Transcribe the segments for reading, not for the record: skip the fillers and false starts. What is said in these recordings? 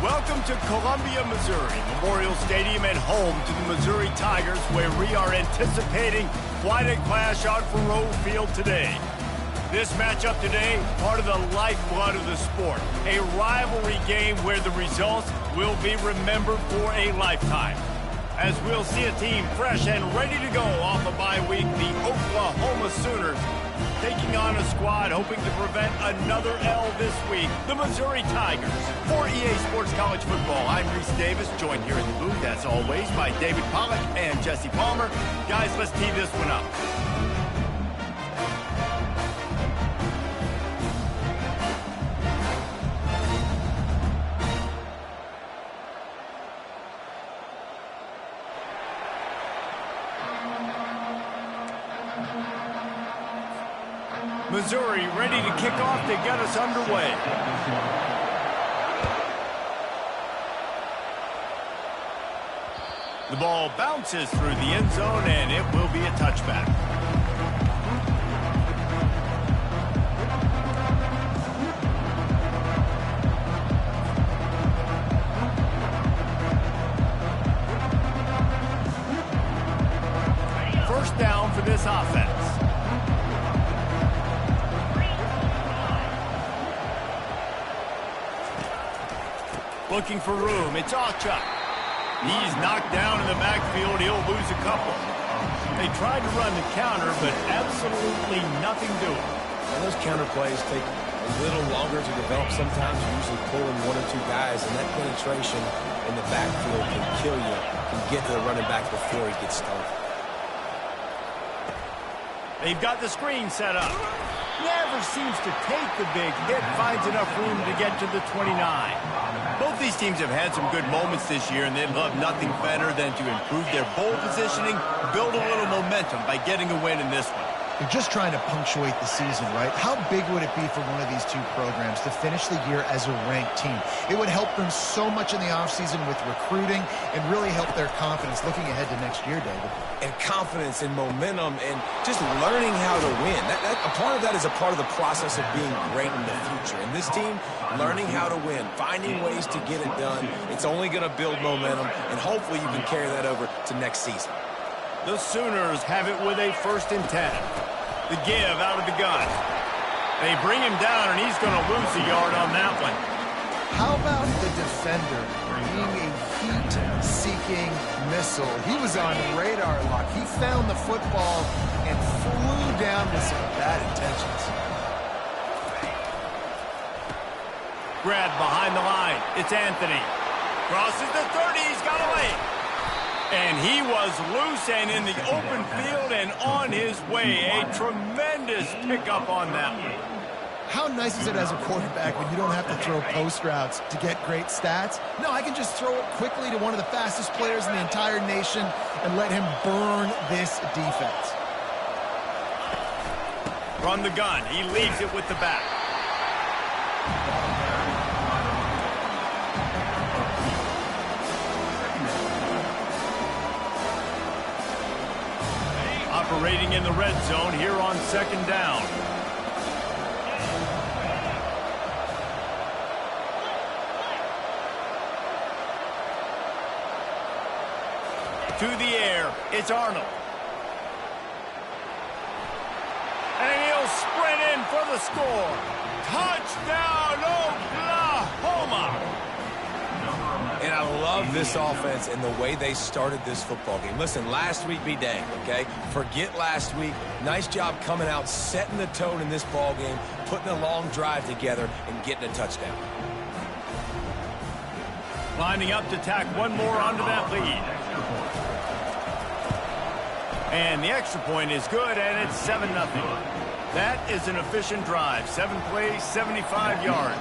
Welcome to Columbia, Missouri, Memorial Stadium and home to the Missouri Tigers, where we are anticipating quite a clash on Faroe Field today. This matchup today, part of the lifeblood of the sport, a rivalry game where the results will be remembered for a lifetime. As we'll see a team fresh and ready to go off a bye week, the Oklahoma Sooners taking on a squad hoping to prevent another L this week, the Missouri Tigers. For EA Sports College Football, I'm Reese Davis, joined here in the booth, as always, by David Pollack and Jesse Palmer. Guys, let's tee this one up. Missouri ready to kick off to get us underway. The ball bounces through the end zone, and it will be a touchback. First down for this offense. Looking for room. It's Ocha. He's knocked down in the backfield. He'll lose a couple. They tried to run the counter, but absolutely nothing doing. And those counter plays take a little longer to develop sometimes. You usually pull in one or two guys, and that penetration in the backfield can kill you. Can get to the running back before he gets started. They've got the screen set up. Never seems to take the big hit. Finds enough room to get to the 29. Both these teams have had some good moments this year, and they'd love nothing better than to improve their bowl positioning, build a little momentum by getting a win in this one. They're just trying to punctuate the season, right? How big would it be for one of these two programs to finish the year as a ranked team? It would help them so much in the offseason with recruiting and really help their confidence looking ahead to next year, David. And confidence and momentum and just learning how to win. A part of that is a part of the process of being great in the future. And this team, learning how to win, finding ways to get it done, it's only going to build momentum, and hopefully you can carry that over to next season. The Sooners have it with a 1st and 10. The give out of the gun. They bring him down, and he's going to lose a yard on that one. How about the defender being a heat-seeking missile? He was on radar lock. He found the football and flew down with some bad intentions. Grab behind the line. It's Anthony. Crosses the 30. He's got away. And he was loose and in the open field and on his way. A tremendous pickup on that one. How nice is it as a quarterback when you don't have to throw post routes to get great stats? No, I can just throw it quickly to one of the fastest players in the entire nation and let him burn this defense. Run the gun. He leaves it with the back. Operating in the red zone here on 2nd down. To the air, it's Arnold. And he'll sprint in for the score. Touchdown, Oklahoma! And I love this offense and the way they started this football game. Listen, last week be dang, okay? Forget last week. Nice job coming out, setting the tone in this ball game, putting a long drive together, and getting a touchdown. Lining up to tack one more onto that lead. And the extra point is good, and it's 7-0. That is an efficient drive. 7 plays, 75 yards.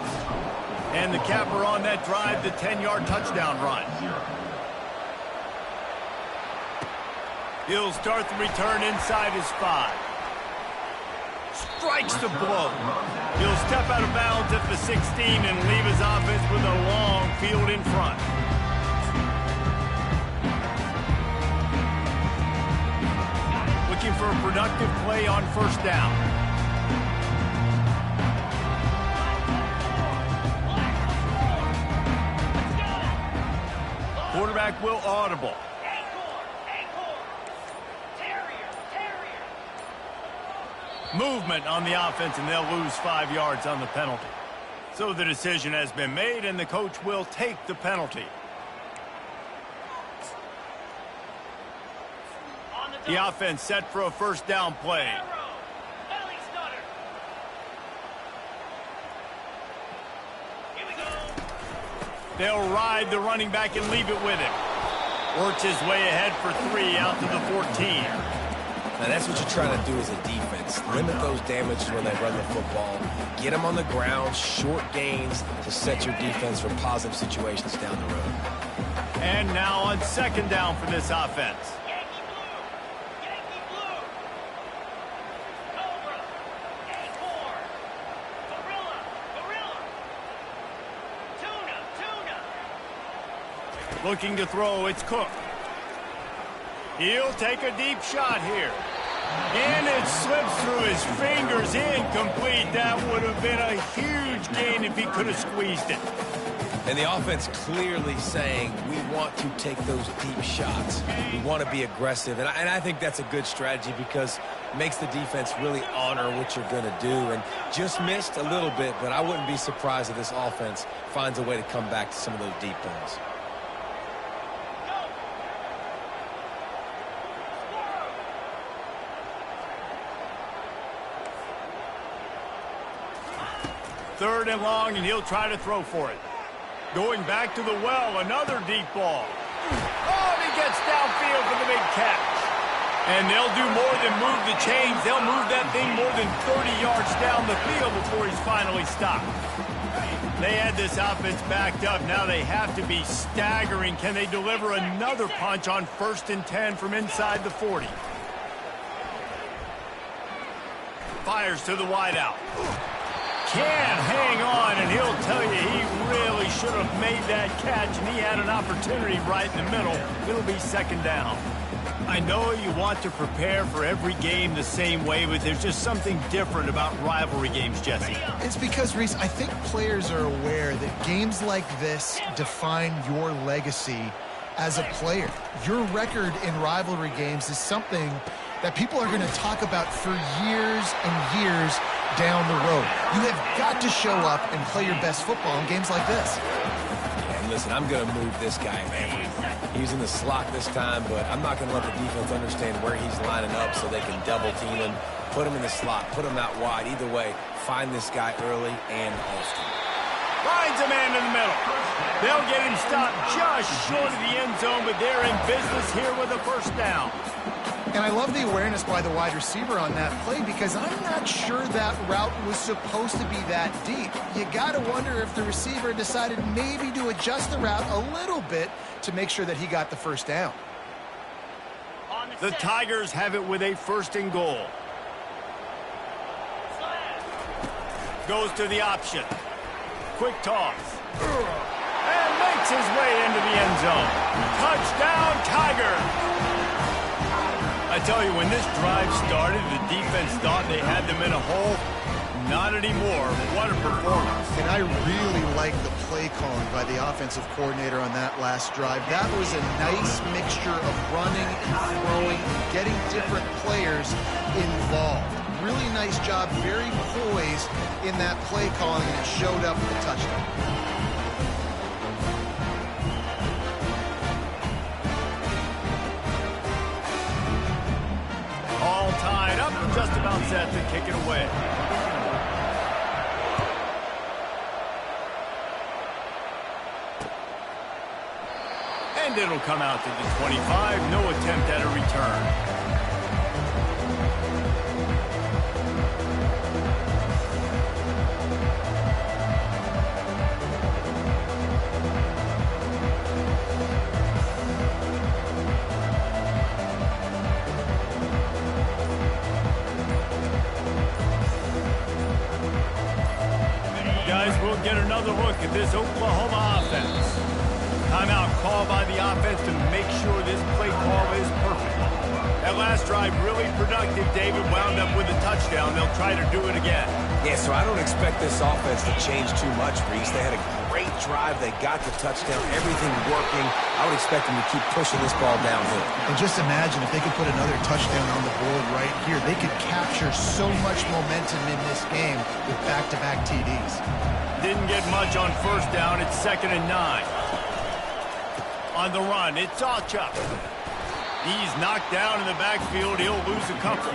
And the capper on that drive, the 10-yard touchdown run. He'll start the return inside his 5. Strikes the blow. He'll step out of bounds at the 16 and leave his offense with a long field in front. Looking for a productive play on 1st down. quarterback will audible. Movement on the offense, and they'll lose 5 yards on the penalty. So the decision has been made, and the coach will take the penalty. The offense set for a first down play. They'll ride the running back and leave it with him. Works his way ahead for 3 out to the 14. Now that's what you're trying to do as a defense. Limit those damages when they run the football. Get them on the ground, short gains to set your defense for positive situations down the road. And now on second down for this offense. Looking to throw, it's Cook. He'll take a deep shot here. And it slips through his fingers, incomplete. That would have been a huge gain if he could have squeezed it. And the offense clearly saying, we want to take those deep shots. We want to be aggressive. And I think that's a good strategy because it makes the defense really honor what you're going to do. And just missed a little bit, but I wouldn't be surprised if this offense finds a way to come back to some of those deep balls. Third and long, and he'll try to throw for it. Going back to the well, another deep ball. Oh, and he gets downfield for the big catch. And they'll do more than move the chains. They'll move that thing more than 30 yards down the field before he's finally stopped. They had this offense backed up. Now they have to be staggering. Can they deliver another punch on 1st and 10 from inside the 40? Fires to the wideout. Can't hang on, and he'll tell you he really should have made that catch, and he had an opportunity right in the middle. It'll be second down. I know you want to prepare for every game the same way, but there's just something different about rivalry games, Jesse. It's because, Reese, I think players are aware that games like this define your legacy as a player. Your record in rivalry games is something that people are going to talk about for years and years down the road. You have got to show up and play your best football in games like this. Yeah, and listen, I'm going to move this guy everywhere. He's in the slot this time, but I'm not going to let the defense understand where he's lining up so they can double team him, put him in the slot, put him out wide. Either way, find this guy early and often. Finds a man in the middle. They'll get him stopped just short of the end zone, but they're in business here with a first down. And I love the awareness by the wide receiver on that play because I'm not sure that route was supposed to be that deep. You got to wonder if the receiver decided maybe to adjust the route a little bit to make sure that he got the first down. The Tigers have it with a 1st and goal. Goes to the option. Quick toss. And makes his way into the end zone. Touchdown, Tigers! I tell you, when this drive started, the defense thought they had them in a hole. Not anymore. What a performance. And I really like the play calling by the offensive coordinator on that last drive. That was a nice mixture of running and throwing and getting different players involved. Really nice job, very poised in that play calling, and it showed up with a touchdown. All tied up and just about set to kick it away. And it'll come out to the 25. No attempt at a return. Guys, we'll get another look at this Oklahoma offense. Timeout call by the offense to make sure this play call is perfect. That last drive really productive. David wound up with a touchdown. They'll try to do it again. Yeah, so I don't expect this offense to change too much, Reese. They had a great drive. They got the touchdown, everything working. I would expect them to keep pushing this ball downhill. And just imagine if they could put another touchdown on the board right here. They could capture so much momentum in this game with back-to-back TDs. Didn't get much on first down. It's 2nd and 9. On the run, it's Alchuk. He's knocked down in the backfield. He'll lose a couple.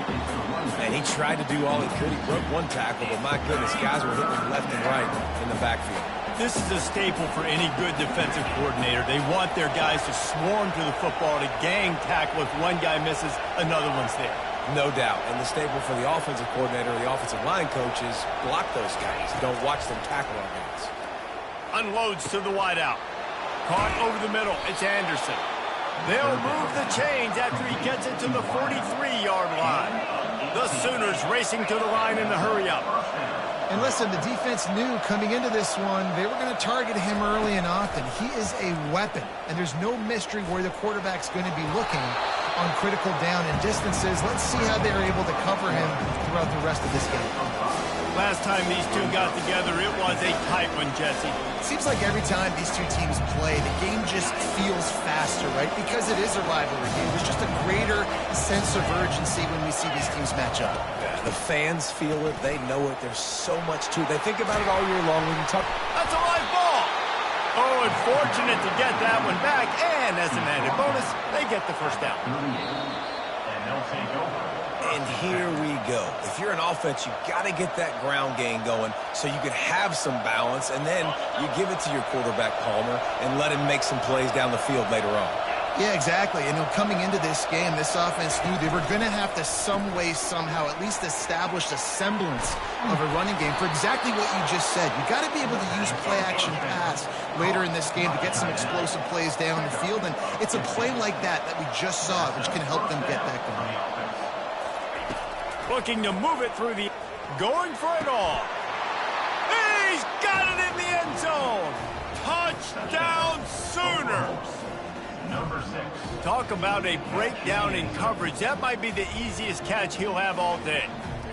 And he tried to do all he could. He broke one tackle, but my goodness, guys were hitting him left and right in the backfield. This is a staple for any good defensive coordinator. They want their guys to swarm to the football, to gang tackle. If one guy misses, another one's there. No doubt. And the staple for the offensive coordinator or the offensive line coaches, block those guys. Don't watch them tackle our guys. Unloads to the wideout. Caught over the middle. It's Anderson. They'll move the chains after he gets it to the 43-yard line. The Sooners racing to the line in the hurry-up. And listen, the defense knew coming into this one, they were going to target him early and often. He is a weapon, and there's no mystery where the quarterback's going to be looking on critical down and distances. Let's see how they're able to cover him throughout the rest of this game. Last time these two got together, it was a tight one, Jesse. Seems like every time these two teams play, the game just feels faster, right? Because it is a rivalry game. There's just a greater sense of urgency when we see these teams match up. Yeah, the fans feel it. They know it. There's so much to it. They think about it all year long. We can talk. That's a live ball. Oh, and fortunate to get that one back. And as an added bonus, they get the first down. And they'll take over. And here we go. If you're an offense, you got to get that ground game going so you can have some balance, and then you give it to your quarterback, Palmer, and let him make some plays down the field later on. Yeah, exactly. And coming into this game, this offense knew they were going to have to some way, somehow, at least establish a semblance of a running game for exactly what you just said. You got to be able to use play-action pass later in this game to get some explosive plays down the field, and it's a play like that we just saw, which can help them get that going. Looking to move it through the... Going for it all. He's got it in the end zone. Touchdown, Sooners. Number 6. Talk about a breakdown in coverage. That might be the easiest catch he'll have all day.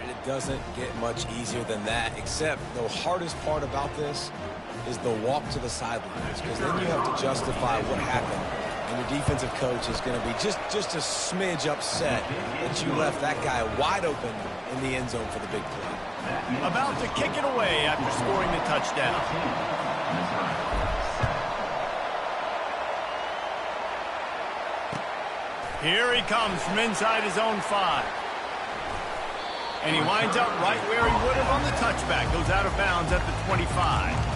It doesn't get much easier than that, except the hardest part about this is the walk to the sidelines, because then you have to justify what happened. And your defensive coach is going to be just a smidge upset that you left that guy wide open in the end zone for the big play. About to kick it away after scoring the touchdown. Here he comes from inside his own 5. And he winds up right where he would have on the touchback. Goes out of bounds at the 25.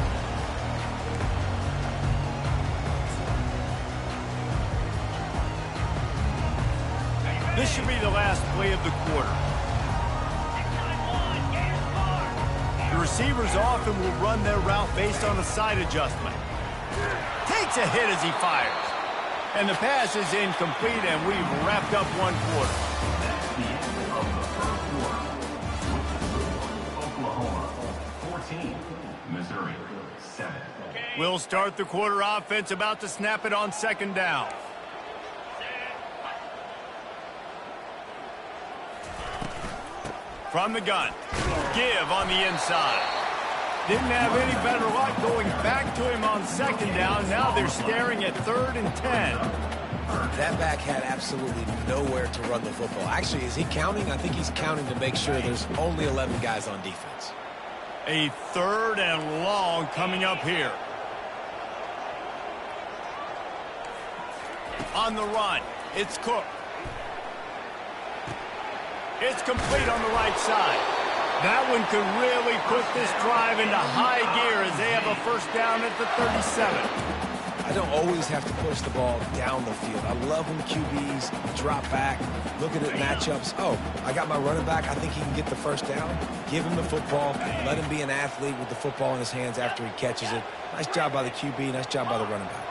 This should be the last play of the quarter. The receivers often will run their route based on a side adjustment. Takes a hit as he fires. And the pass is incomplete, and we've wrapped up one quarter. That's the end of the first quarter. Oklahoma 14, Missouri 7. We'll start the quarter offense, about to snap it on 2nd down. From the gun, give on the inside. Didn't have any better luck going back to him on 2nd down. Now they're staring at 3rd and 10. That back had absolutely nowhere to run the football. Actually, is he counting? I think he's counting to make sure there's only 11 guys on defense. A 3rd and long coming up here. On the run, it's Cook. It's complete on the right side. That one could really put this drive into high gear as they have a first down at the 37. I don't always have to push the ball down the field. I love when QBs drop back, looking at matchups. Oh, I got my running back. I think he can get the first down. Give him the football. Let him be an athlete with the football in his hands after he catches it. Nice job by the QB. Nice job by the running back.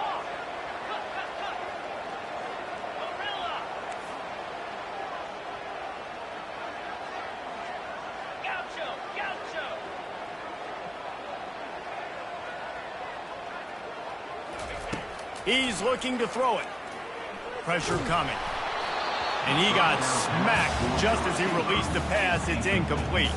He's looking to throw it. Pressure coming. And he got smacked just as he released the pass. It's incomplete.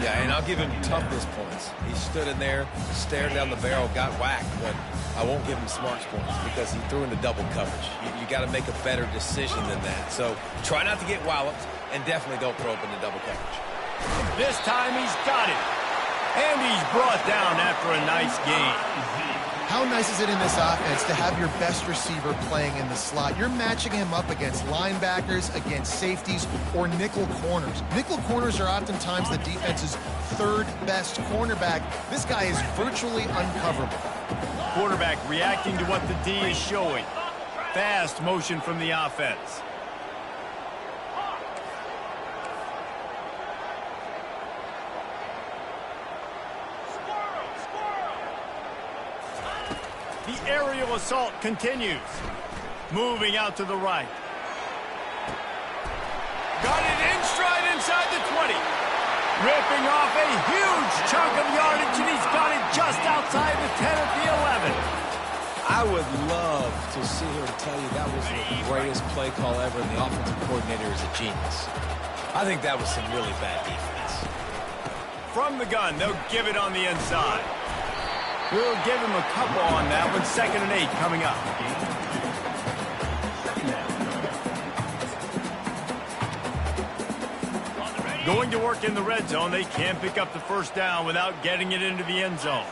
Yeah, and I'll give him toughness points. He stood in there, stared down the barrel, got whacked, but I won't give him smarts points because he threw into double coverage. You got to make a better decision than that. So try not to get walloped, and definitely don't throw up into double coverage. This time he's got it. And he's brought down after a nice game. How nice is it in this offense to have your best receiver playing in the slot? You're matching him up against linebackers, against safeties, or nickel corners. Nickel corners are oftentimes the defense's third best cornerback. This guy is virtually uncoverable. Quarterback reacting to what the D is showing. Fast motion from the offense. The aerial assault continues. Moving out to the right. Got it in stride inside the 20. Ripping off a huge chunk of yardage, and he's got it just outside the 10 at the 11. I would love to see him tell you that was the greatest play call ever, and the offensive coordinator is a genius. I think that was some really bad defense. From the gun, they'll give it on the inside. We'll give him a couple on that one. 2nd and 8 coming up. Going to work in the red zone. They can't pick up the first down without getting it into the end zone.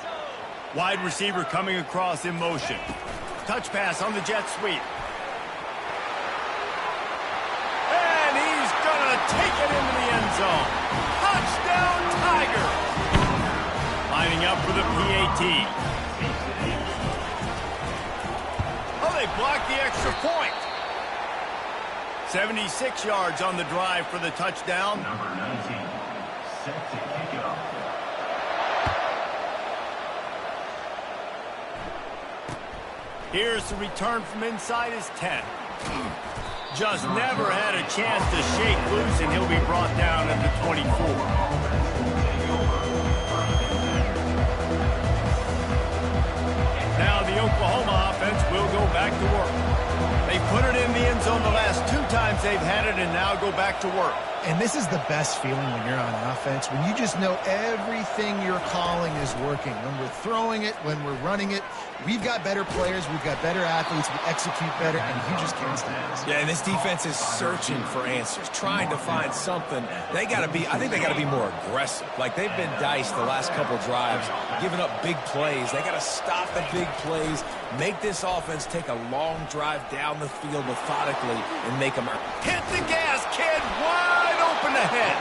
Wide receiver coming across in motion. Touch pass on the jet sweep. And he's going to take it into the end zone. Touchdown, Tiger! Lining up for the PAT. Oh, they blocked the extra point. 76 yards on the drive for the touchdown. Number 19, set to kick it off. Here's the return from inside his 10. Just never had a chance to shake loose, and he'll be brought down at the 24. Now the Oklahoma offense will go back to work. They put it in the end zone the last 2 times they've had it, and now go back to work. And this is the best feeling when you're on offense, when you just know everything you're calling is working. When we're throwing it, when we're running it, we've got better players, we've got better athletes, we execute better, and you just can't stand us. Yeah, and this defense is searching for answers, trying to find something. They got to be, I think they got to be more aggressive. Like, they've been diced the last couple drives, giving up big plays. They got to stop the big plays, make this offense take a long drive down the field methodically, and make them hit the gas, kid, wide open ahead.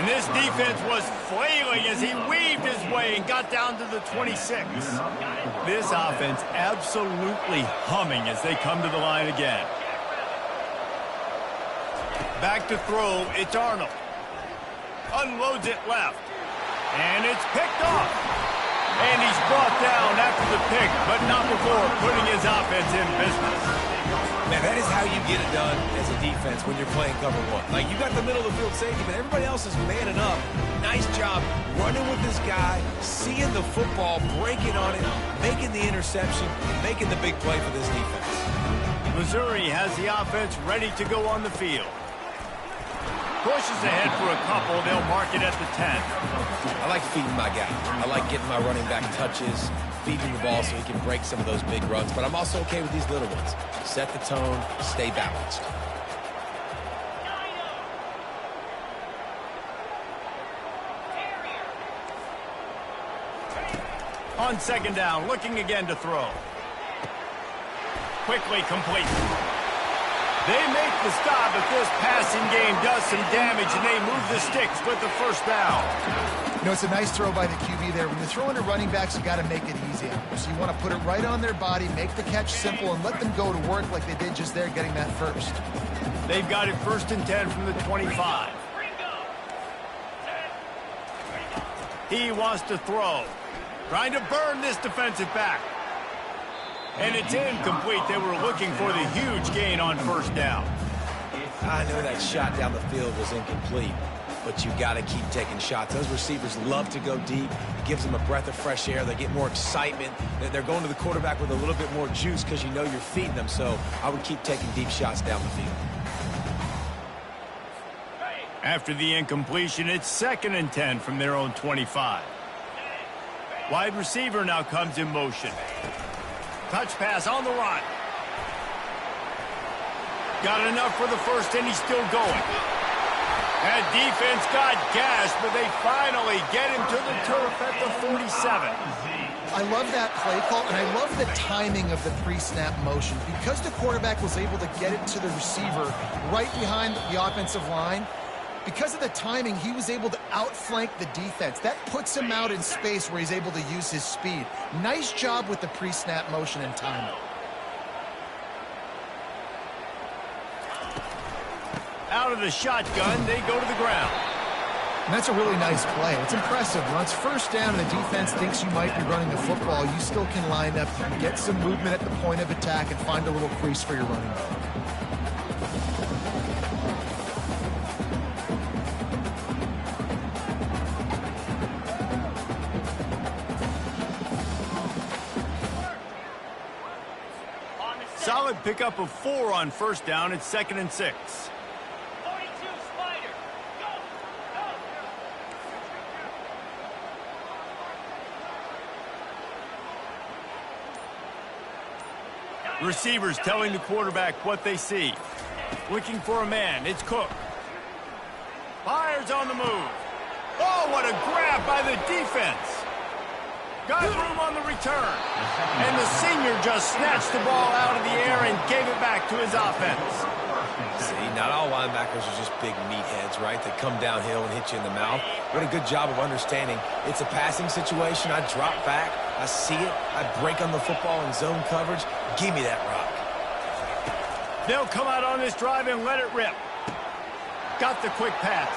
And this defense was flailing as he weaved his way and got down to the 26. This offense absolutely humming as they come to the line again. Back to throw, it's Arnold. Unloads it left. And it's picked off. And he's brought down after the pick, but not before putting his offense in business. Man, that is how you get it done as a defense when you're playing cover one. Like, you got the middle of the field safety, but everybody else is manning up. Nice job running with this guy, seeing the football, breaking on it, making the interception, making the big play for this defense. Missouri has the offense ready to go on the field. Pushes ahead for a couple. They'll mark it at the 10. I like feeding my guy. I like getting my running back touches, feeding the ball so he can break some of those big runs. But I'm also okay with these little ones. Set the tone, stay balanced. On 2nd down, looking again to throw. Quickly complete. They make the stop, but this passing game does some damage, and they move the sticks with the first down. You know, it's a nice throw by the QB there. When you're throwing to running backs, you got to make it easy. So you want to put it right on their body, make the catch simple, and let them go to work like they did just there, getting that first. They've got it 1st and 10 from the 25. He wants to throw. Trying to burn this defensive back. And it's incomplete. They were looking for the huge gain on 1st down. I know that shot down the field was incomplete, but you got to keep taking shots. Those receivers love to go deep. It gives them a breath of fresh air. They get more excitement. They're going to the quarterback with a little bit more juice because you know you're feeding them. So I would keep taking deep shots down the field. After the incompletion, it's 2nd and 10 from their own 25. Wide receiver now comes in motion. Touch pass on the run. Got enough for the first, and he's still going. That defense got gashed, but they finally get him to the turf at the 47. I love that play call, and I love the timing of the pre-snap motion. Because the quarterback was able to get it to the receiver right behind the offensive line, because of the timing, he was able to outflank the defense. That puts him out in space where he's able to use his speed. Nice job with the pre-snap motion and timing. Out of the shotgun, they go to the ground. And that's a really nice play. It's impressive. Once first down and the defense thinks you might be running the football, you still can line up. You can get some movement at the point of attack and find a little crease for your running back. Solid pickup of 4 on first down. It's 2nd and 6. Receivers telling the quarterback what they see. Looking for a man. It's Cook. Fires on the move. Oh, what a grab by the defense. Got room on the return. And the senior just snatched the ball out of the air and gave it back to his offense. See, not all linebackers are just big meatheads, right? They come downhill and hit you in the mouth. What a good job of understanding. It's a passing situation. I drop back. I see it. I break on the football in zone coverage. Give me that rock. They'll come out on this drive and let it rip. Got the quick pass.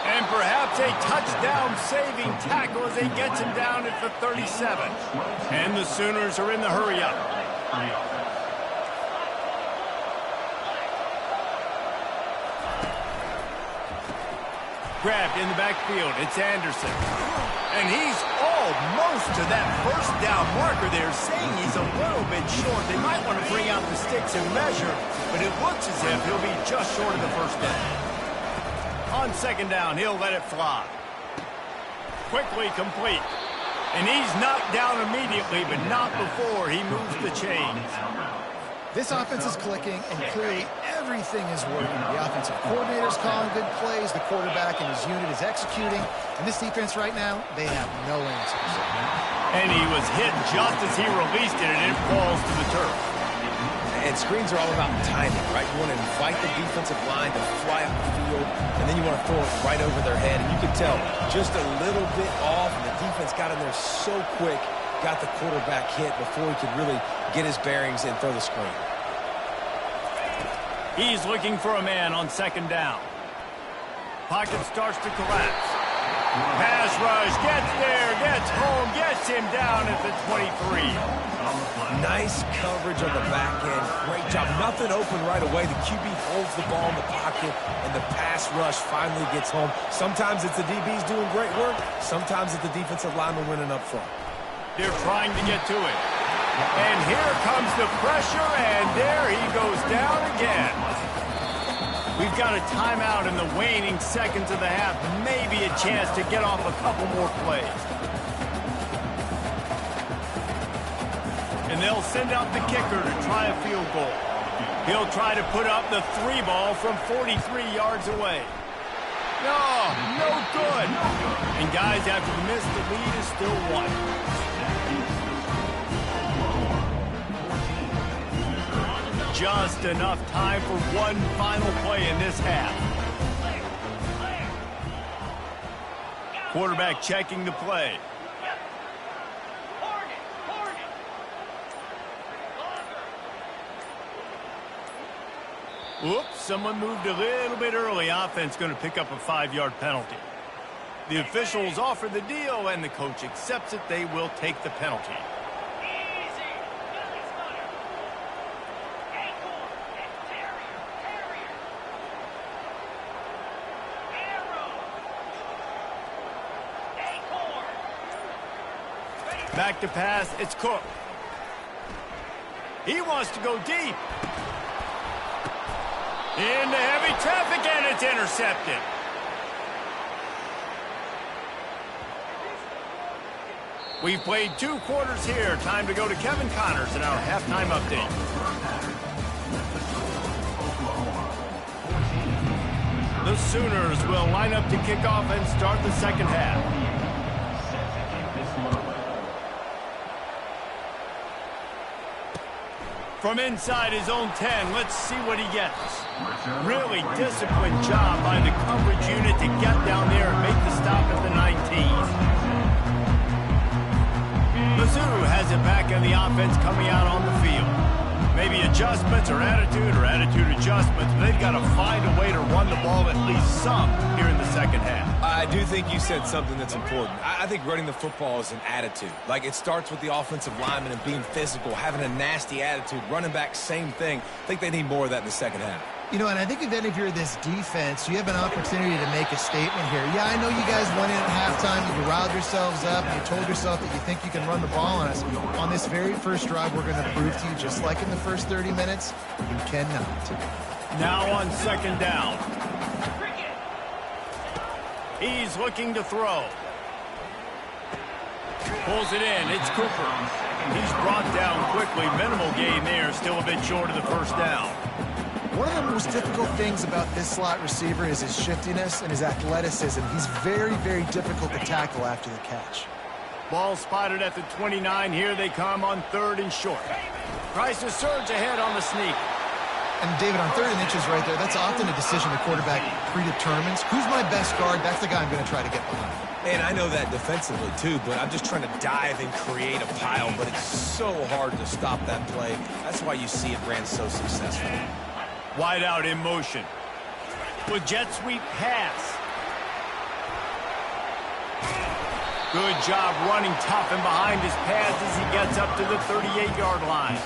And perhaps a touchdown-saving tackle as he gets him down at the 37. And the Sooners are in the hurry-up. Grabbed in the backfield. It's Anderson. And he's almost to that first down marker there, saying he's a little bit short. They might want to bring out the sticks and measure, but it looks as if he'll be just short of the first down. On 2nd down, he'll let it fly. Quickly complete. And he's knocked down immediately, but not before he moves the chains. This offense is clicking, and clearly everything is working. The offensive coordinator's calling good plays. The quarterback and his unit is executing. And this defense right now, they have no answers. And he was hit just as he released it, and it falls to the turf. And screens are all about timing, right? You want to invite the defensive line to fly up the field, and then you want to throw it right over their head. And you can tell just a little bit off, and the defense got in there so quick, got the quarterback hit before he could really get his bearings and throw the screen. He's looking for a man on 2nd down. Pocket starts to collapse. Pass rush, gets there, gets home, gets him down at the 23. Nice coverage on the back end. Great job. Nothing open right away. The QB holds the ball in the pocket, and the pass rush finally gets home. Sometimes it's the DBs doing great work. Sometimes it's the defensive lineman winning up front. They're trying to get to it. And here comes the pressure, and there he goes down again. We've got a timeout in the waning seconds of the half. Maybe a chance to get off a couple more plays. And they'll send out the kicker to try a field goal. He'll try to put up the 3 ball from 43 yards away. No good. And guys, after the miss, the lead is still 1. Just enough time for one final play in this half. Quarterback checking the play. Oops, someone moved a little bit early. Offense going to pick up a 5-yard penalty. The officials offer the deal, and the coach accepts it. They will take the penalty. Back to pass, it's Cook. He wants to go deep. Into heavy traffic, and it's intercepted. We've played 2 quarters here. Time to go to Kevin Connors in our halftime update. The Sooners will line up to kick off and start the second half. From inside his own 10, let's see what he gets. Really disciplined job by the coverage unit to get down there and make the stop at the 19. Mizzu has it back in the offense coming out on the field. Maybe adjustments or attitude adjustments, but they've got to find a way to run the ball at least some here in the second half. I do think you said something that's important. I think running the football is an attitude. Like, it starts with the offensive lineman and being physical, having a nasty attitude. Running back, same thing. I think they need more of that in the second half. You know, and I think if you're this defense, you have an opportunity to make a statement here. Yeah, I know you guys went in at halftime, you riled yourselves up, and you told yourself that you think you can run the ball on us. On this very first drive, we're going to prove to you, just like in the first 30 minutes, you cannot. Now on second down. He's looking to throw. Pulls it in. It's Cooper. He's brought down quickly. Minimal gain there. Still a bit short of the first down. One of the most difficult things about this slot receiver is his shiftiness and his athleticism. He's very, very difficult to tackle after the catch. Ball spotted at the 29. Here they come on 3rd and short. Tries to surge ahead on the sneak. And, David, on 3rd and inches right there, that's often a decision the quarterback predetermines. Who's my best guard? That's the guy I'm going to try to get behind. And I know that defensively, too, but I'm just trying to dive and create a pile, but it's so hard to stop that play. That's why you see it ran so successful. Wide out in motion. With jet sweep pass. Good job running tough and behind his pads as he gets up to the 38-yard line.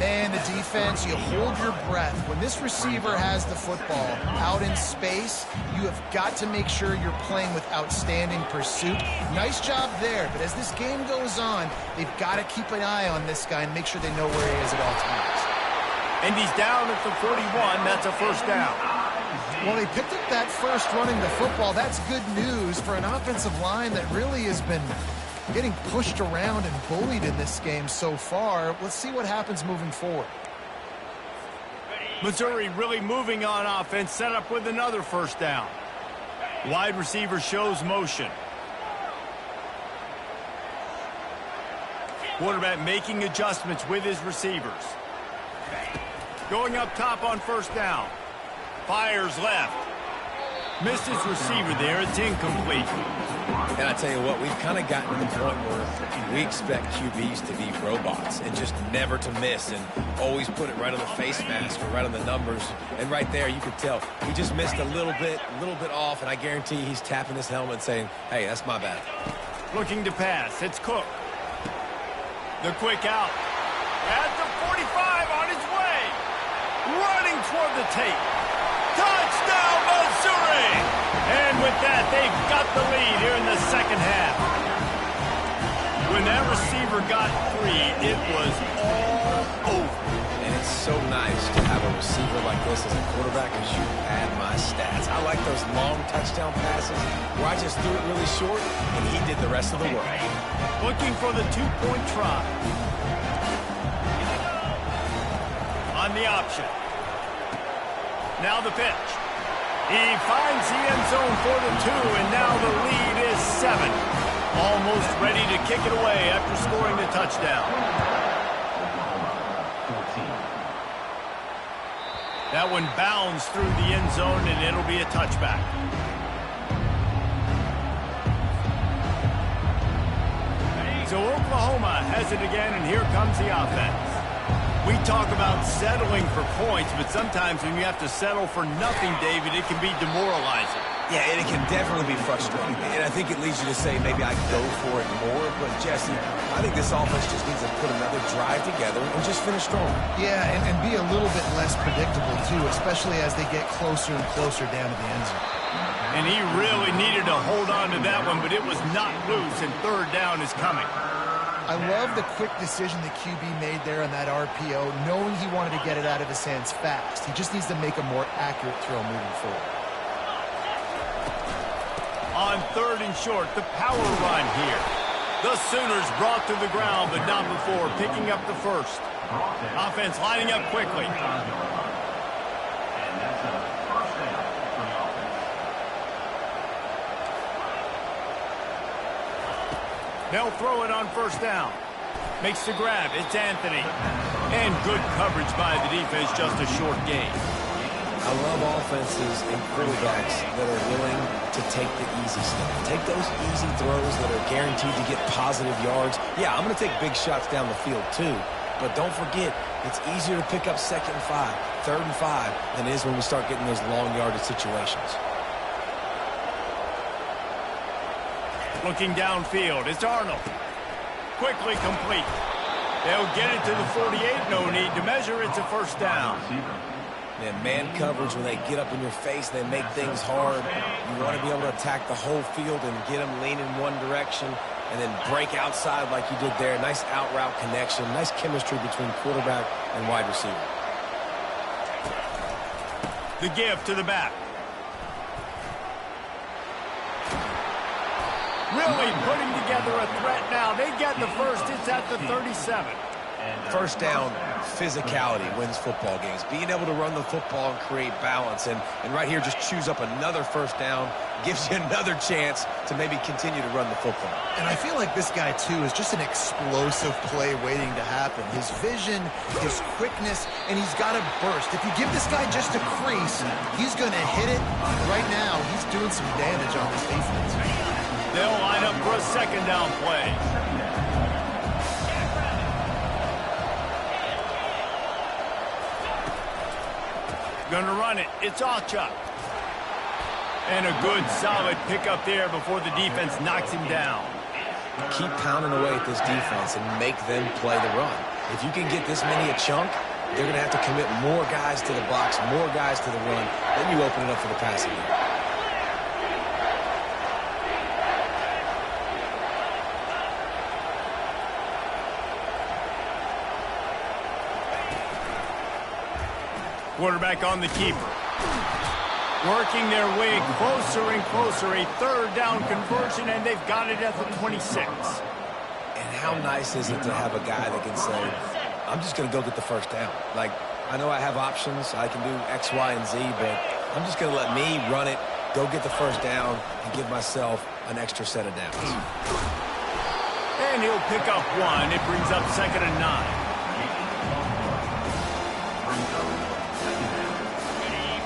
Man, the defense, you hold your breath. When this receiver has the football out in space, you have got to make sure you're playing with outstanding pursuit. Nice job there, but as this game goes on, they've got to keep an eye on this guy and make sure they know where he is at all times. And he's down at the 41. That's a first down. Well, they picked up that first running the football. That's good news for an offensive line that really has been getting pushed around and bullied in this game so far. Let's see what happens moving forward. Missouri really moving on offense, set up with another first down. Wide receiver shows motion. Quarterback making adjustments with his receivers. Going up top on first down. Fires left. Missed his receiver there. It's incomplete. And I tell you what, we've kind of gotten to the point where we expect QBs to be robots and just never to miss and always put it right on the face mask or right on the numbers. And right there, you could tell he just missed a little bit off, and I guarantee he's tapping his helmet saying, hey, that's my bad. Looking to pass. It's Cook. The quick out. At the 45 on his way. Running toward the tape. Touchdown, Missouri! And with that, they've got the lead here in the second half. When that receiver got 3, it was all over. And it's so nice to have a receiver like this as a quarterback because you pad my stats. I like those long touchdown passes where I just threw it really short and he did the rest of the work. Looking for the 2-point try. On the option. Now the pitch. He finds the end zone for the 2, and now the lead is 7. Almost ready to kick it away after scoring the touchdown. That one bounds through the end zone, and it'll be a touchback. So Oklahoma has it again, and here comes the offense. We talk about settling for points, but sometimes when you have to settle for nothing, David, it can be demoralizing. Yeah, and it can definitely be frustrating. And I think it leads you to say maybe I go for it more. But, Jesse, I think this offense just needs to put another drive together and just finish strong. Yeah, and be a little bit less predictable, too, especially as they get closer and closer down to the end zone. And he really needed to hold on to that one, but it was not loose, and 3rd down is coming. I love the quick decision the QB made there on that RPO, knowing he wanted to get it out of his hands fast. He just needs to make a more accurate throw moving forward. On 3rd and short, the power run here. The Sooners brought to the ground, but not before picking up the first. Offense lining up quickly. And that's a first down for the offense. They'll throw it on 1st down. Makes the grab. It's Anthony. And good coverage by the defense, just a short gain. I love offenses and quarterbacks that are willing to take the easy stuff. Take those easy throws that are guaranteed to get positive yards. Yeah, I'm going to take big shots down the field too. But don't forget, it's easier to pick up 2nd and 5, 3rd and 5 than it is when we start getting those long yardage situations. Looking downfield, it's Arnold. Quickly complete. They'll get it to the 48. No need to measure. It's a 1st down. Man coverage, when they get up in your face, they make things hard. You want to be able to attack the whole field and get them leaning one direction and then break outside like you did there. Nice out route connection. Nice chemistry between quarterback and wide receiver. The give to the back. Really putting together a threat now. They get the first. It's at the 37. 1st down, physicality wins football games. Being able to run the football and create balance. And right here, just choose up another 1st down. Gives you another chance to maybe continue to run the football. And I feel like this guy, too, is just an explosive play waiting to happen. His vision, his quickness, and he's got a burst. If you give this guy just a crease, he's going to hit it. Right now, he's doing some damage on this defense. They'll line up for a 2nd down play. Gonna run it. It's Achuk. And a good, solid pickup there before the defense knocks him down. Keep pounding away at this defense and make them play the run. If you can get this many a chunk, they're going to have to commit more guys to the box, more guys to the run. Then you open it up for the passing game. Quarterback on the keeper. Working their way closer and closer. A 3rd down conversion, and they've got it at the 26. And how nice is it to have a guy that can say, I'm just going to go get the 1st down. Like, I know I have options. I can do X, Y, and Z, but I'm just going to let me run it, go get the 1st down, and give myself an extra set of downs. And he'll pick up 1. It brings up 2nd and 9.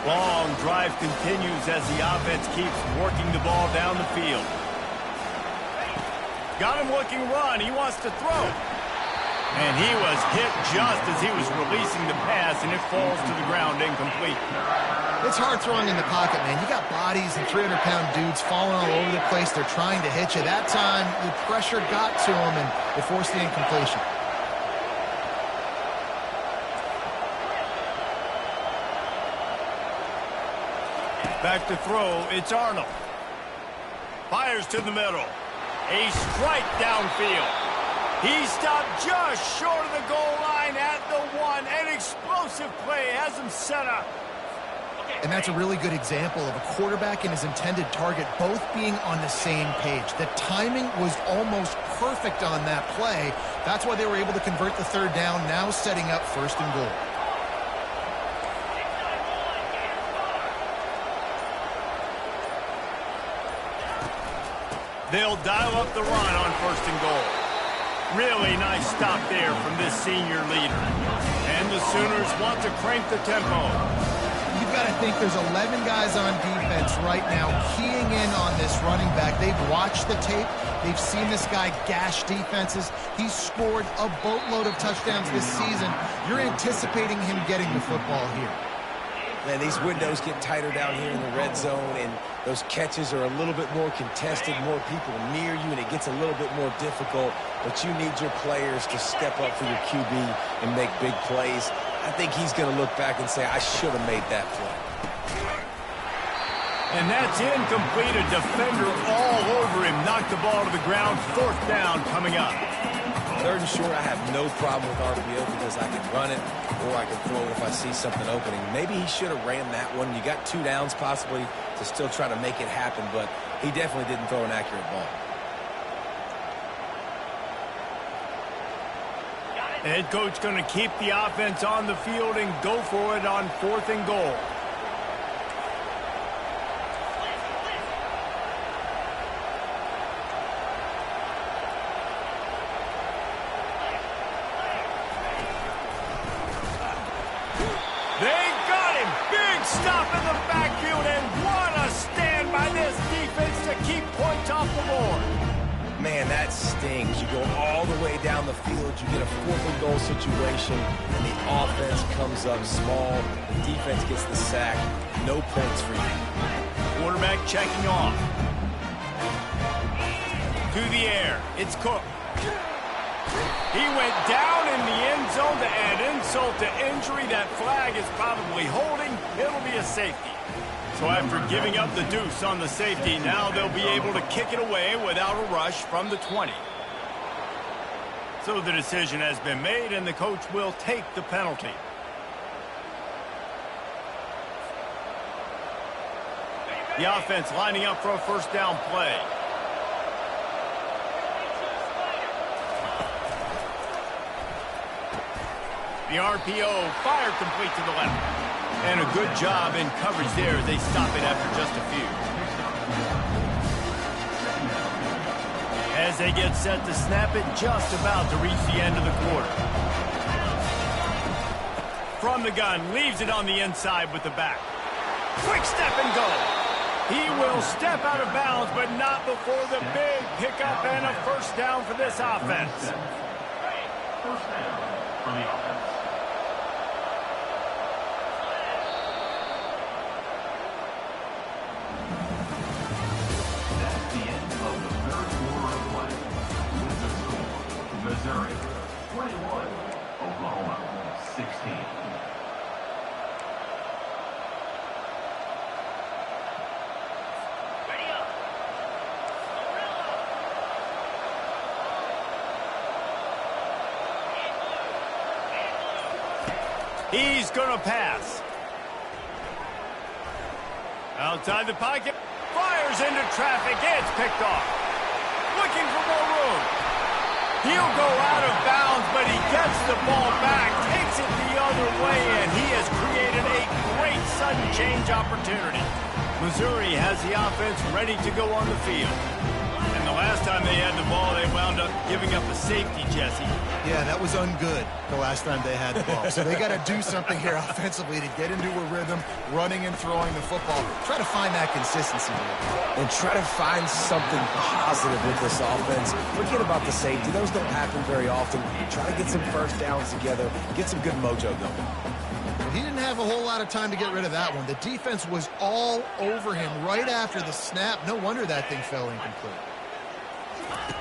Long drive continues as the offense keeps working the ball down the field. Got him looking run. He wants to throw. And he was hit just as he was releasing the pass, and it falls to the ground incomplete. It's hard throwing in the pocket, man. You got bodies and 300-pound dudes falling all over the place. They're trying to hit you. That time, the pressure got to him, and it forced the incompletion. Back to throw, it's Arnold. Fires to the middle. A strike downfield. He stopped just short of the goal line at the 1. An explosive play has him set up. And that's a really good example of a quarterback and his intended target both being on the same page. The timing was almost perfect on that play. That's why they were able to convert the 3rd down, now setting up 1st and goal. They'll dial up the run on 1st and goal. Really nice stop there from this senior leader. And the Sooners want to crank the tempo. You've got to think there's 11 guys on defense right now keying in on this running back. They've watched the tape. They've seen this guy gash defenses. He's scored a boatload of touchdowns this season. You're anticipating him getting the football here. Man, these windows get tighter down here in the red zone, and those catches are a little bit more contested, more people near you, and it gets a little bit more difficult. But you need your players to step up for your QB and make big plays. I think he's going to look back and say, I should have made that play. And that's incomplete. A defender all over him. Knocked the ball to the ground. 4th down coming up. 3rd and short, I have no problem with RPO because I can run it or I can throw it if I see something opening. Maybe he should have ran that one. You got 2 downs possibly to still try to make it happen, but he definitely didn't throw an accurate ball. Head coach going to keep the offense on the field and go for it on 4th and goal. They got him! Big stop in the backfield, and what a stand by this defense to keep points off the board. Man, that stings. You go all the way down the field, you get a 4th and goal situation, and the offense comes up small. The defense gets the sack. No points for you. Quarterback checking off. To the air. It's Cook. He went down in the end zone to add insult to injury. That flag is probably holding. It'll be a safety. So after giving up the deuce on the safety, now they'll be able to kick it away without a rush from the 20. So the decision has been made, and the coach will take the penalty. The offense lining up for a 1st down play. The RPO fired complete to the left. And a good job in coverage there as they stop it after just a few. As they get set to snap it, just about to reach the end of the quarter. From the gun, leaves it on the inside with the back. Quick step and go. He will step out of bounds, but not before the big pickup and a 1st down for this offense. 1st down for the offense. Missouri 21, Oklahoma 16. He's going to pass. Outside the pocket, fires into traffic. It's picked off. Looking for more room. He'll go out of bounds, but he gets the ball back, takes it the other way, and he has created a great sudden change opportunity. Missouri has the offense ready to go on the field. And the last time they had the ball, they wound up giving up a safety, Jesse. Yeah, that was ungood the last time they had the ball. So they got to do something here offensively to get into a rhythm, running and throwing the football. Try to find that consistency there. And try to find something positive with this offense. Forget about the safety. Those don't happen very often. Try to get some 1st downs together, get some good mojo going. He didn't have a whole lot of time to get rid of that one. The defense was all over him right after the snap. No wonder that thing fell incomplete.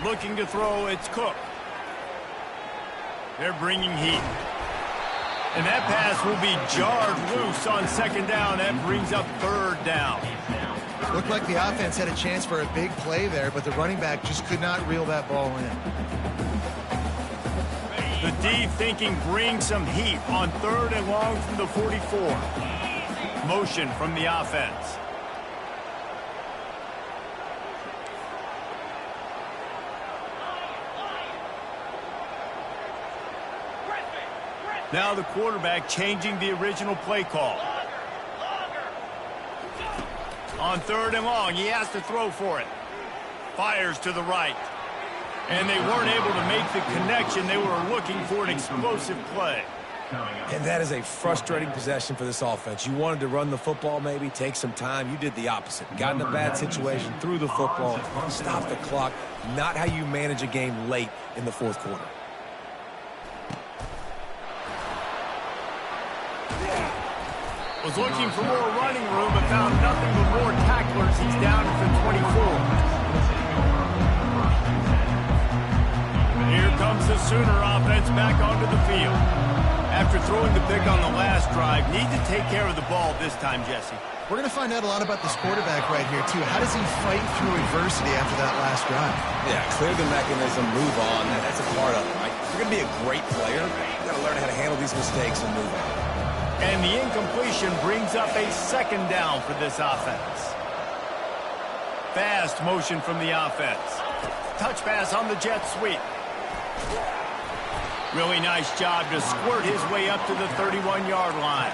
Looking to throw, it's Cook. They're bringing heat. And that pass will be jarred loose on 2nd down. That brings up 3rd down. Looked like the offense had a chance for a big play there, but the running back just could not reel that ball in. The D thinking bring some heat on 3rd and long from the 44. Motion from the offense. Now the quarterback changing the original play call. On 3rd and long, he has to throw for it. Fires to the right. And they weren't able to make the connection. They were looking for an explosive play. And that is a frustrating possession for this offense. You wanted to run the football, maybe, take some time. You did the opposite. Got in a bad situation, threw the football, stopped the clock. Not how you manage a game late in the 4th quarter. Was looking for more running room, but found nothing but more tacklers. He's down to the 24. Here comes the Sooner offense back onto the field. After throwing the pick on the last drive, need to take care of the ball this time, Jesse. We're going to find out a lot about this quarterback right here, too. How does he fight through adversity after that last drive? Yeah, clear the mechanism, move on. That's a part of it, right? you're going to be a great player, you got to learn how to handle these mistakes and move on. And the incompletion brings up a second down for this offense. Fast motion from the offense. Touch pass on the jet sweep. Really nice job to squirt his way up to the 31-yard line.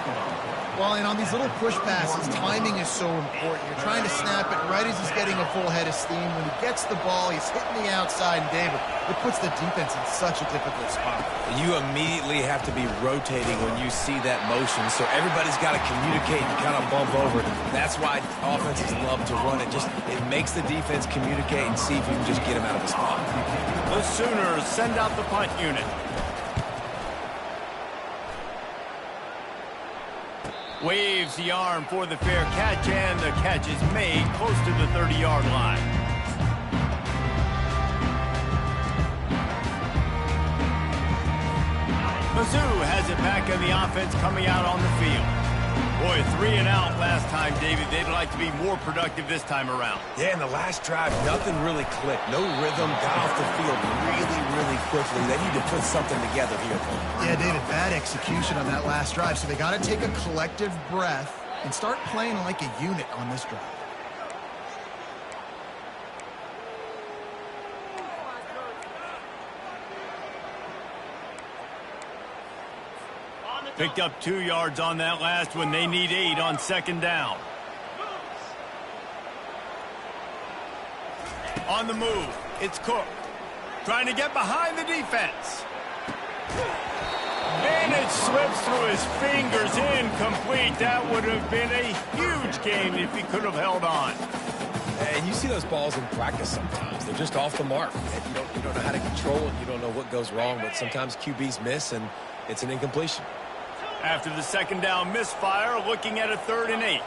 Well, and on these little push passes, timing is so important. You're trying to snap it right as he's getting a full head of steam. When he gets the ball, he's hitting the outside, and David, it puts the defense in such a difficult spot. You immediately have to be rotating when you see that motion, so everybody's got to communicate and kind of bump over. That's why offenses love to run it. It makes the defense communicate and see if you can just get him out of the spot. The Sooners send out the punt unit. Waves the arm for the fair catch, and the catch is made close to the 30-yard line. Mizzu has it back in the offense coming out on the field. Boy, 3 and out last time, David. They'd like to be more productive this time around. Yeah, in the last drive, nothing really clicked. No rhythm, got off the field really quickly. They need to put something together here. Yeah, David, bad execution on that last drive, so they got to take a collective breath and start playing like a unit on this drive. Picked up 2 yards on that last one. They need 8 on second down. On the move, it's Cook. Trying to get behind the defense. And it slips through his fingers, incomplete. That would have been a huge gain if he could have held on. And you see those balls in practice sometimes. They're just off the mark. And you don't know how to control it. You don't know what goes wrong, but sometimes QBs miss, and it's an incompletion. After the second down misfire, looking at a 3rd and 8.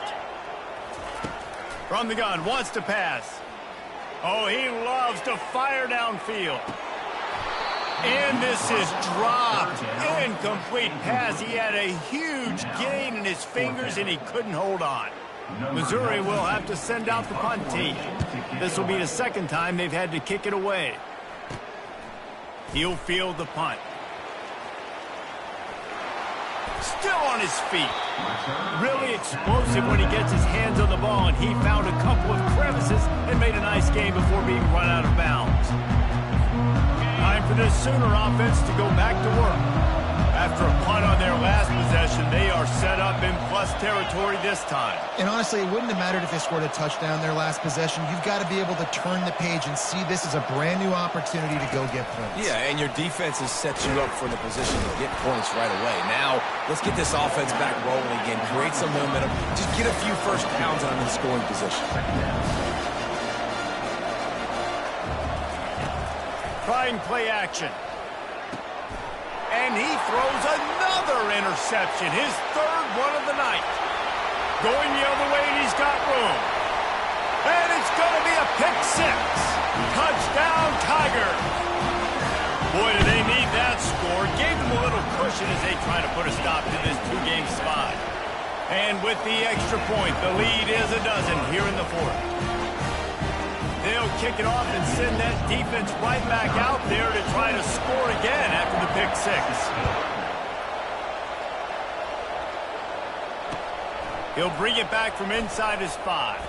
From the gun, wants to pass. Oh, he loves to fire downfield. And this is dropped. Incomplete pass. He had a huge gain in his fingers, and he couldn't hold on. Missouri will have to send out the punt team. This will be the second time they've had to kick it away. He'll field the punt. Still on his feet. Really explosive when he gets his hands on the ball, and he found a couple of crevices and made a nice game before being run out of bounds. Time for this Sooner offense to go back to work. After a punt on their last possession, they are set up in plus territory this time. And honestly, it wouldn't have mattered if they scored a touchdown their last possession. You've got to be able to turn the page and see this as a brand new opportunity to go get points. Yeah, and your defense has set you up for the position to get points right away. Now, let's get this offense back rolling again, create some momentum, just get a few first downs and I'm in scoring position. Trying play action. And he throws another interception, his 3rd one of the night. Going the other way, and he's got room. And it's going to be a pick 6. Touchdown, Tigers. Boy, do they need that score. Gave them a little cushion as they try to put a stop to this 2-game slide. And with the extra point, the lead is a dozen here in the 4th. They'll kick it off and send that defense right back out there to try to score again after the pick 6. He'll bring it back from inside his 5.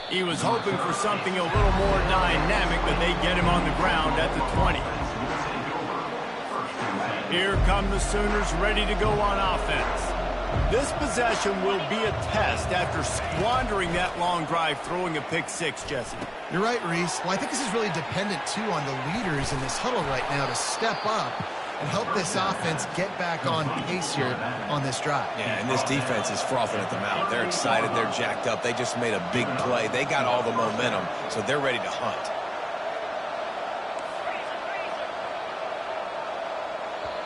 He was hoping for something a little more dynamic, but they get him on the ground at the 20. Here come the Sooners ready to go on offense. This possession will be a test after squandering that long drive throwing a pick 6, Jesse. You're right, Reese. Well, I think this is really dependent, too, on the leaders in this huddle right now to step up and help this offense get back on pace here on this drive. Yeah, and this defense is frothing at the mouth. They're excited. They're jacked up. They just made a big play. They got all the momentum, so they're ready to hunt.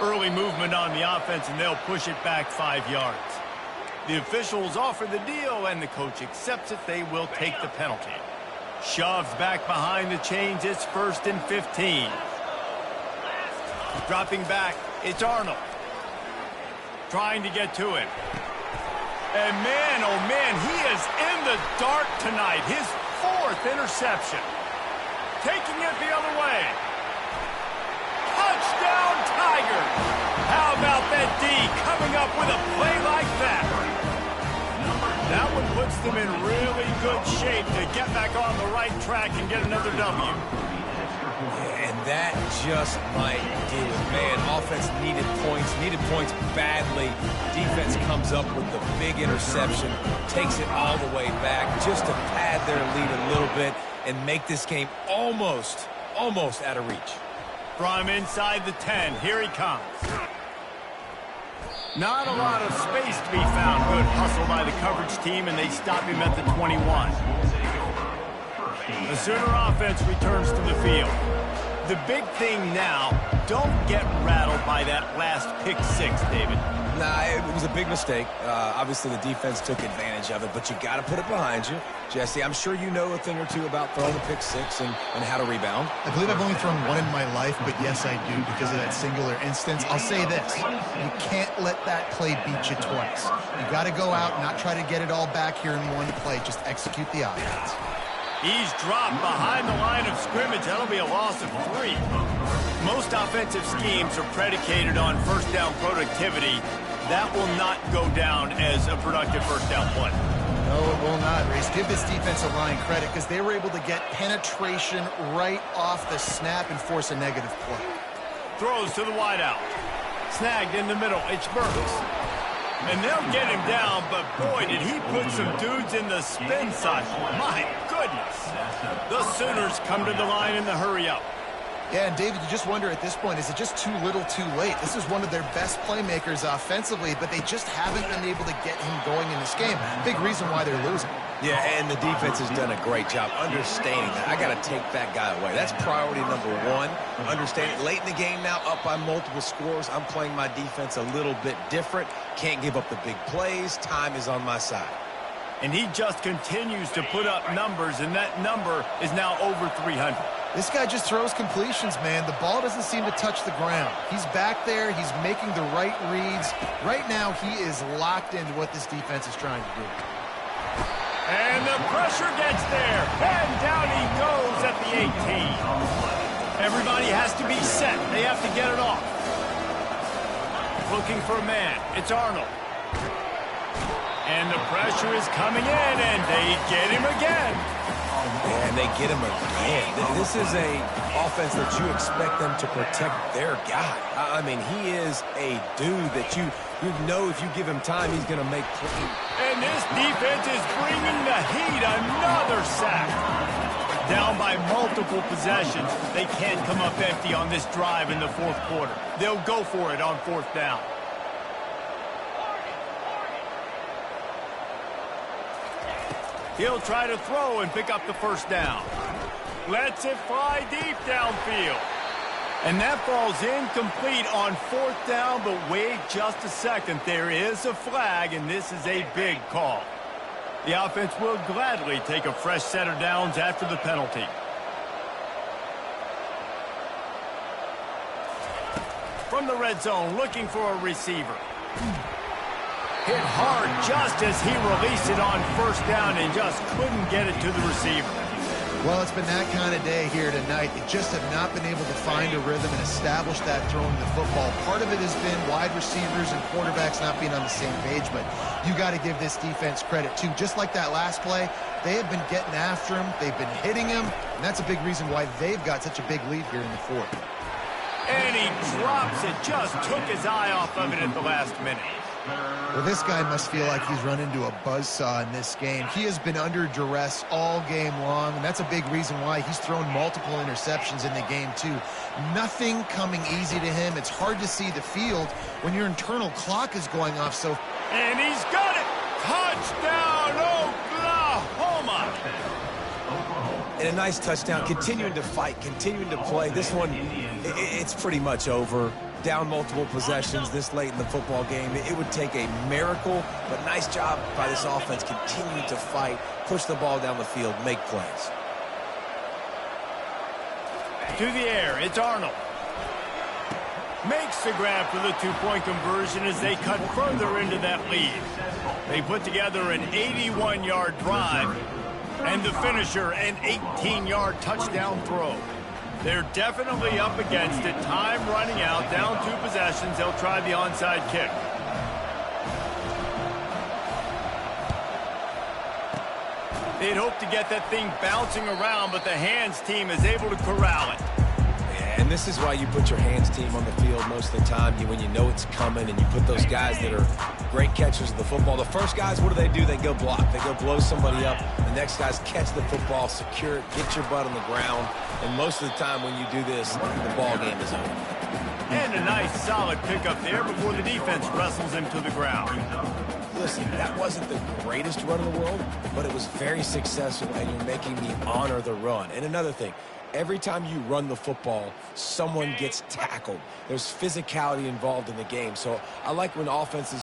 Early movement on the offense, and they'll push it back 5 yards. The officials offer the deal, and the coach accepts it. They will take the penalty. Shoves back behind the chains. It's 1st and 15. Dropping back, it's Arnold. Trying to get to him. And man, oh man, he is in the dark tonight. His 4th interception. Taking it the other way. with a play like that. That one puts them in really good shape to get back on the right track and get another W. And that just might do it. Man, offense needed points badly. Defense comes up with the big interception, takes it all the way back just to pad their lead a little bit and make this game almost out of reach. From inside the 10, here he comes. Not a lot of space to be found. Good hustle by the coverage team, and they stop him at the 21. The Sooner offense returns to the field. The big thing now, don't get rattled by that last pick six, David. Nah, it was a big mistake. Obviously, the defense took advantage of it, but you got to put it behind you. Jesse, I'm sure you know a thing or two about throwing a pick six and how to rebound. I believe I've only thrown one in my life, but yes, I do because of that singular instance. I'll say this. You can't let that play beat you twice. You got to go out and not try to get it all back here in one play. Just execute the offense. He's dropped behind the line of scrimmage. That'll be a loss of 3. Most offensive schemes are predicated on first down productivity. That will not go down as a productive first down play. No, it will not, Reese. Give this defensive line credit because they were able to get penetration right off the snap and force a negative play. Throws to the wideout. Snagged in the middle. It's Burks. And they'll get him down, but boy, did he put some dudes in the spin cycle. My goodness. The Sooners come to the line in the hurry-up. Yeah, and David, you just wonder at this point, is it just too little too late? This is one of their best playmakers offensively, but they just haven't been able to get him going in this game. Big reason why they're losing. Yeah, and the defense has done a great job understanding that. I got to take that guy away. That's priority number 1. Understanding late in the game now, up by multiple scores. I'm playing my defense a little bit different. Can't give up the big plays. Time is on my side. And he just continues to put up numbers, and that number is now over 300. This guy just throws completions, man. The ball doesn't seem to touch the ground. He's back there. He's making the right reads. Right now, he is locked into what this defense is trying to do. And the pressure gets there. And down he goes at the 18. Everybody has to be set. They have to get it off. Looking for a man. It's Arnold. And the pressure is coming in, and they get him again. And they get him again. This is a offense that you expect them to protect their guy. I mean, he is a dude that you know if you give him time, he's going to make plays. And this defense is bringing the heat. Another sack. Down by multiple possessions. They can't come up empty on this drive in the fourth quarter. They'll go for it on fourth down. He'll try to throw and pick up the first down. Lets it fly deep downfield. And that falls incomplete on fourth down, but wait just a second. There is a flag, and this is a big call. The offense will gladly take a fresh set of downs after the penalty. From the red zone, looking for a receiver. Hit hard just as he released it on first down and just couldn't get it to the receiver. Well, it's been that kind of day here tonight. They just have not been able to find a rhythm and establish that throwing the football. Part of it has been wide receivers and quarterbacks not being on the same page, but you got to give this defense credit, too. Just like that last play, they have been getting after him. They've been hitting him, and that's a big reason why they've got such a big lead here in the fourth. And he drops it. Just took his eye off of it at the last minute. Well, this guy must feel like he's run into a buzzsaw in this game. He has been under duress all game long, and that's a big reason why he's thrown multiple interceptions in the game, too. Nothing coming easy to him. It's hard to see the field when your internal clock is going off so... And he's got it! Touchdown, Oklahoma! And a nice touchdown, continuing to fight, continuing to play. This one, it's pretty much over. Down multiple possessions this late in the football game. It would take a miracle, but nice job by this offense continuing to fight, push the ball down the field, make plays. To the air, it's Arnold. Makes the grab for the two-point conversion as they cut further into that lead. They put together an 81-yard drive, and the finisher, an 18-yard touchdown throw. They're definitely up against it. Time running out. Down 2 possessions. They'll try the onside kick. They'd hope to get that thing bouncing around, but the hands team is able to corral it. And this is why you put your hands team on the field most of the time, when you know it's coming, and you put those guys that are great catchers of the football. The first guys, what do? They go block. They go blow somebody up. The next guys catch the football, secure it, get your butt on the ground. And most of the time when you do this, the ball game is over. And a nice solid pickup there before the defense wrestles him to the ground. Listen, that wasn't the greatest run in the world, but it was very successful, and you're making me honor the run. And another thing, every time you run the football, someone gets tackled. There's physicality involved in the game. So I like when offenses